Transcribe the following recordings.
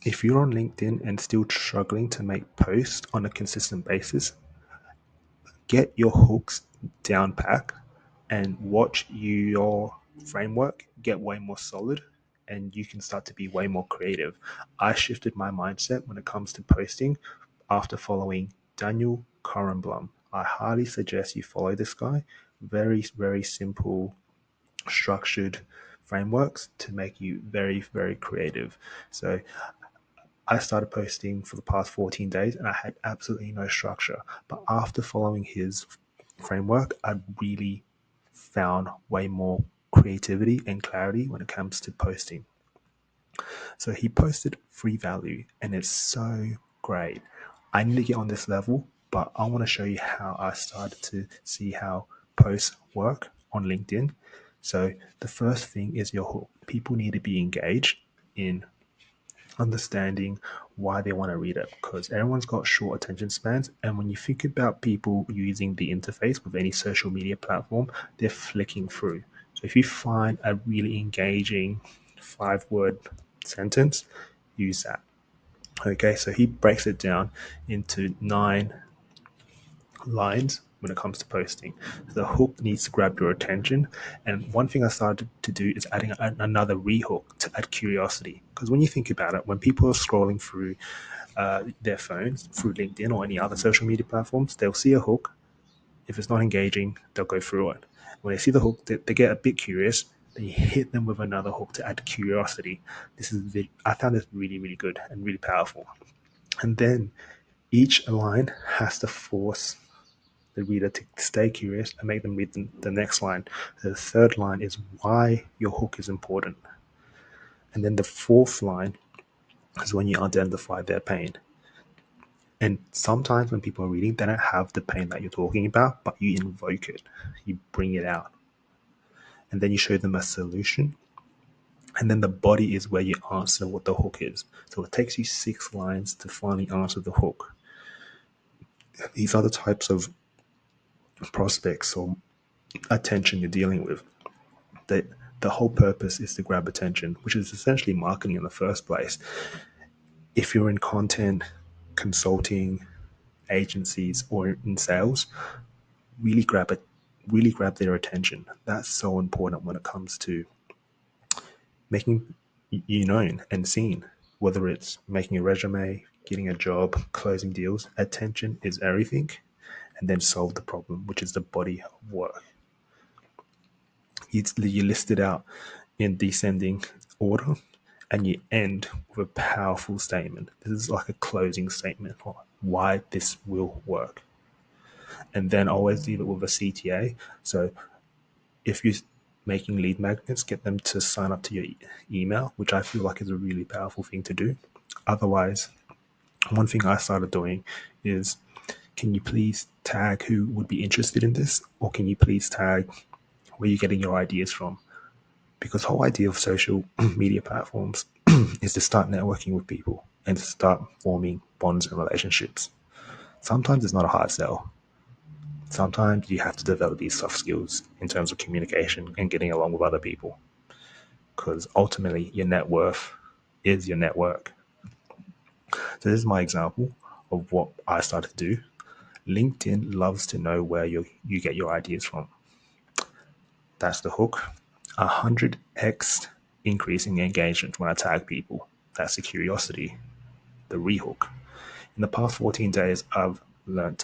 If you're on LinkedIn and still struggling to make posts on a consistent basis, get your hooks down pat and watch your framework get way more solid, and you can start to be way more creative. I shifted my mindset when it comes to posting after following Daniel Corenblum. I highly suggest you follow this guy. Very, very simple, structured frameworks to make you very, very creative. So I started posting for the past 14 days and I had absolutely no structure. But after following his framework, I really found way more creativity and clarity when it comes to posting. So he posted free value and it's so great. I need to get on this level, but I want to show you how I started to see how posts work on LinkedIn. So the first thing is your hook. People need to be engaged in understanding why they want to read it, because everyone's got short attention spans. And when you think about people using the interface with any social media platform, they're flicking through. So if you find a really engaging 5 word sentence, use that. Okay, so he breaks it down into 9 lines when it comes to posting. The hook needs to grab your attention. And one thing I started to do is adding another rehook to add curiosity. Because when you think about it, when people are scrolling through their phones, through LinkedIn or any other social media platforms, they'll see a hook. If it's not engaging, they'll go through it. When they see the hook, they get a bit curious. Then you hit them with another hook to add curiosity. I found this really, really good and really powerful. And then each line has to force the reader to stay curious and make them read the next line. The third line is why your hook is important. And then the fourth line is when you identify their pain. And sometimes when people are reading, they don't have the pain that you're talking about, but you invoke it, you bring it out. And then you show them a solution. And then the body is where you answer what the hook is. So it takes you 6 lines to finally answer the hook. These are the types of prospects or attention you're dealing with. The whole purpose is to grab attention, which is essentially marketing in the first place. If you're in content, consulting, agencies, or in sales, really grab it, really grab their attention. That's so important when it comes to making you known and seen. Whether it's making a resume, getting a job, closing deals, attention is everything. And then solve the problem, which is the body of work. You list it out in descending order and you end with a powerful statement. This is like a closing statement on why this will work. And then always leave it with a CTA. So if you're making lead magnets, get them to sign up to your email, which I feel like is a really powerful thing to do. Otherwise, one thing I started doing is, can you please tag who would be interested in this? Or can you please tag where you're getting your ideas from? Because the whole idea of social media platforms is to start networking with people and to start forming bonds and relationships. Sometimes it's not a hard sell. Sometimes you have to develop these soft skills in terms of communication and getting along with other people. Because ultimately, your net worth is your network. So, this is my example of what I started to do. LinkedIn loves to know where you get your ideas from. That's the hook. 100x increase in engagement when I tag people. That's the curiosity, the rehook. In the past 14 days, I've learned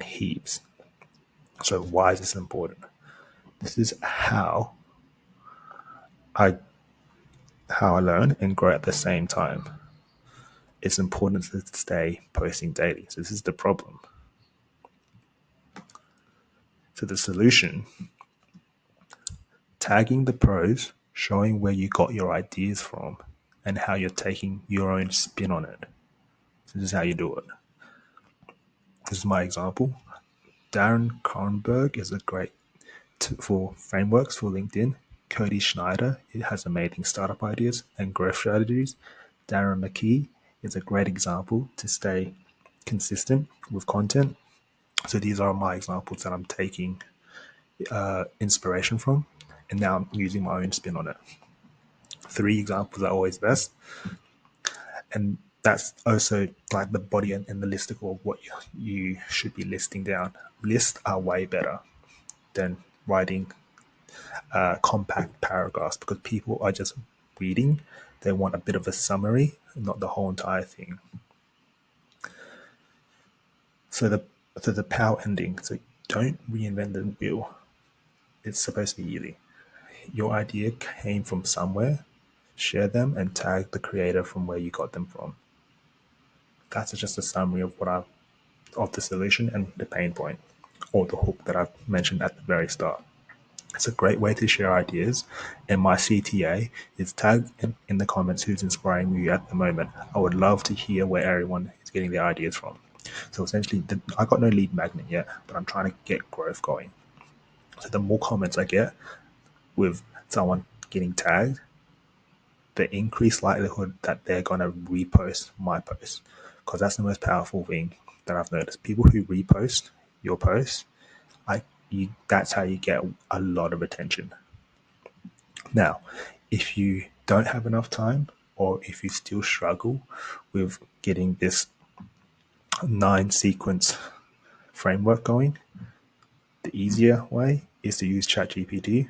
heaps. So why is this important? This is I how I learn and grow at the same time. It's important to stay posting daily. So this is the problem. So the solution, tagging the pros, showing where you got your ideas from and how you're taking your own spin on it. So this is how you do it. This is my example. Darren Kronberg is a great for frameworks for LinkedIn. Cody Schneider has amazing startup ideas and growth strategies. Darren McKee is a great example to stay consistent with content. So these are my examples that I'm taking inspiration from, and now I'm using my own spin on it. 3 examples are always best. And that's also like the body and the listicle of what you should be listing down. Lists are way better than writing compact paragraphs because people are just reading. They want a bit of a summary, not the whole entire thing. So the power ending. So don't reinvent the wheel. It's supposed to be easy. Your idea came from somewhere. Share them and tag the creator from where you got them from. That's just a summary of of the solution and the pain point, or the hook that I've mentioned at the very start. It's a great way to share ideas, and my CTA is tag in the comments who's inspiring you at the moment. I would love to hear where everyone is getting their ideas from. So essentially, I got no lead magnet yet, but I'm trying to get growth going. So the more comments I get with someone getting tagged, the increased likelihood that they're going to repost my post, because that's the most powerful thing that I've noticed. People who repost your post, that's how you get a lot of attention. Now, if you don't have enough time, or if you still struggle with getting this 9 sequence framework going, the easier way is to use ChatGPT.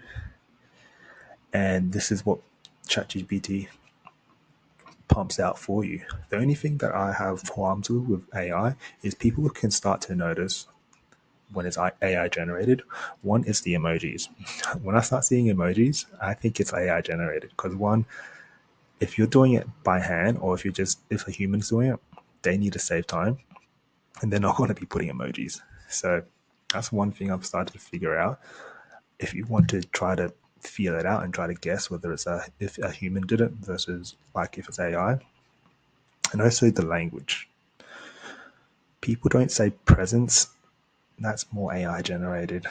And this is what ChatGPT pumps out for you. The only thing that I have qualms with AI is people can start to notice when it's AI generated. One is the emojis. When I start seeing emojis, I think it's AI generated because one, if you're doing it by hand or if a human's doing it, they need to save time and they're not going to be putting emojis. So that's one thing I've started to figure out. If you want to try to feel it out and try to guess whether if a human did it versus like if it's AI, and also the language. People don't say presence. That's more AI generated.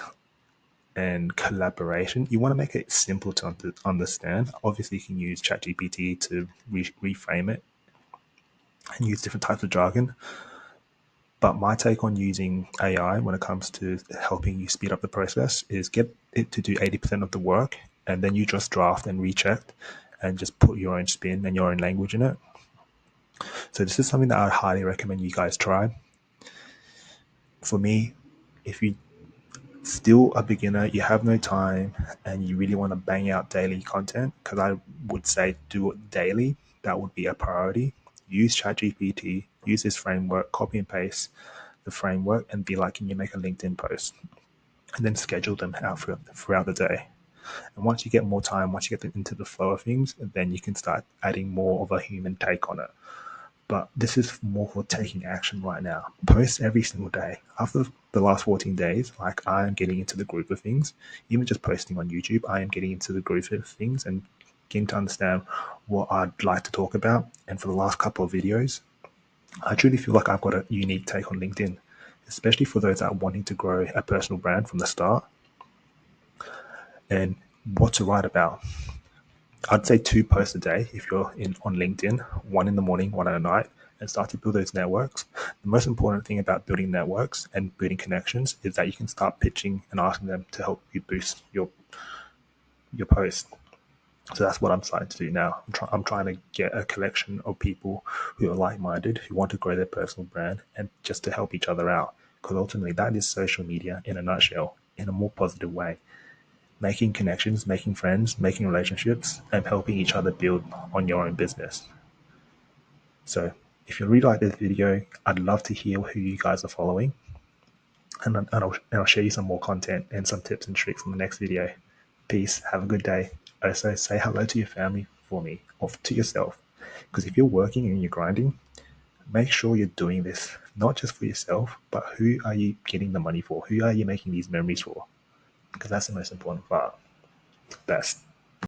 And collaboration, you want to make it simple to understand. Obviously, you can use ChatGPT to reframe it and use different types of jargon. But my take on using AI when it comes to helping you speed up the process is get it to do 80% of the work, and then you just draft and recheck and just put your own spin and your own language in it. So this is something that I highly recommend you guys try. For me, if you still a beginner, you have no time, and you really want to bang out daily content, because I would say do it daily. That would be a priority. Use ChatGPT, use this framework, copy and paste the framework, and be like, can you make a LinkedIn post? And then schedule them out throughout the day. And once you get more time, once you get into the flow of things, then you can start adding more of a human take on it. But this is more for taking action right now. Post every single day. After the last 14 days, like I am getting into the groove of things. Even just posting on YouTube, I am getting into the groove of things and getting to understand what I'd like to talk about. And for the last couple of videos, I truly feel like I've got a unique take on LinkedIn, especially for those that are wanting to grow a personal brand from the start and what to write about. I'd say 2 posts a day if you're on LinkedIn, one in the morning, one at night, and start to build those networks. The most important thing about building networks and building connections is that you can start pitching and asking them to help you boost your post. So that's what I'm starting to do now. I'm trying to get a collection of people who are like-minded, who want to grow their personal brand, and just to help each other out. Because ultimately, that is social media in a nutshell, in a more positive way. Making connections, making friends, making relationships, and helping each other build on your own business. So if you really like this video, I'd love to hear who you guys are following. And I'll share you some more content and some tips and tricks in the next video. Peace. Have a good day. Also, say hello to your family for me or to yourself. Because if you're working and you're grinding, make sure you're doing this not just for yourself, but who are you getting the money for? Who are you making these memories for? Because that's the most important part. Best.